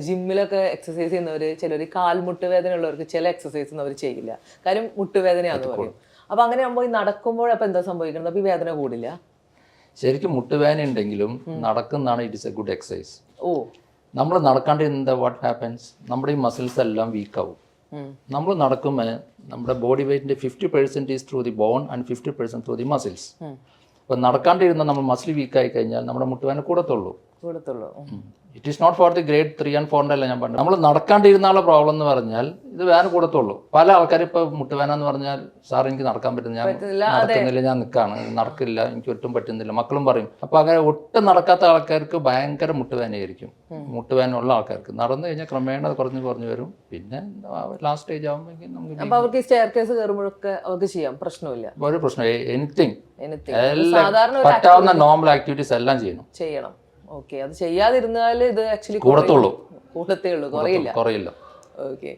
ജിമ്മിലൊക്കെ എക്സസൈസ് ചെയ്യുന്നവര് ചിലർ കാൽമുട്ട് വേദന ഉള്ളവർക്ക് ചില എക്സസൈസ് ഒന്നും അവർ ചെയ്യില്ല, കാര്യം മുട്ടുവേദനയാന്ന് പറയും. അപ്പൊ അങ്ങനെ ആകുമ്പോൾ ഈ നടക്കുമ്പോഴപ്പോൾ എന്താ സംഭവിക്കുന്നത്? അപ്പൊ ഈ വേദന കൂടില്ല? ശരിക്കും മുട്ടുവേദന ഉണ്ടെങ്കിലും നടക്കുന്നതാണ് it is a good exercise. ഓ, നമ്മൾ നടക്കാണ്ടിരുന്ന വാട്ട് ഹാപ്പൻസ്, നമ്മുടെ ഈ മസിൽസ് എല്ലാം വീക്കാവും. നമ്മൾ നടക്കുമ്പോൾ നമ്മുടെ ബോഡി വെയ്റ്റിൻ്റെ 50% is through the bone and 50% through the muscles. അപ്പോൾ നടക്കാണ്ടിരുന്ന നമ്മൾ മസിൽ വീക്കായി കഴിഞ്ഞാൽ നമ്മുടെ മുട്ടുവേദന കൂടത്തുള്ളൂ. It is not for the grade 3 and 4 അല്ല ഞാൻ പറഞ്ഞു. നമ്മൾ നടക്കാണ്ടിരുന്നാലുള്ള പ്രോബ്ലം എന്ന് പറഞ്ഞാൽ ഇത് വേദന കൂടത്തുള്ളൂ. പല ആൾക്കാർ ഇപ്പോൾ മുട്ടുവേദന എന്ന് പറഞ്ഞാൽ സാർ എനിക്ക് നടക്കാൻ പറ്റുന്നില്ല, ഞാൻ നടക്കുന്നില്ല, ഞാൻ നിൽക്കാണ്, നടക്കില്ല, എനിക്ക് ഒട്ടും പറ്റുന്നില്ല, മക്കളും പറയും. അപ്പോൾ അങ്ങനെ ഒട്ടും നടക്കാത്ത ആൾക്കാർക്ക് ഭയങ്കര മുട്ടുവേദനയായിരിക്കും. മുട്ടുവേദന ഉള്ള ആൾക്കാർക്ക് നടന്നു കഴിഞ്ഞാൽ ക്രമേണ അത് കുറഞ്ഞു വരും. പിന്നെ ലാസ്റ്റ് സ്റ്റേജ് ആകുമ്പോഴേക്കും നമുക്ക് അവർക്ക് സ്റ്റെയർ കേസ് കയറുമ്പോഴൊക്കെ അവർക്ക് ചെയ്യാം, പ്രശ്നമില്ല, ഒരു പ്രശ്നം. എനിത്തിങ് എല്ലാം പറ്റാവുന്ന നോർമൽ ആക്ടിവിറ്റീസ് എല്ലാം ചെയ്യണം. ഓക്കെ, അത് ചെയ്യാതിരുന്നാൽ ഇത് ആക്ച്വലി കൂടത്തുള്ളൂ, കൂടത്തേ ഉള്ളൂ, കുറയില്ല. കുറയില്ല. ഓക്കെ.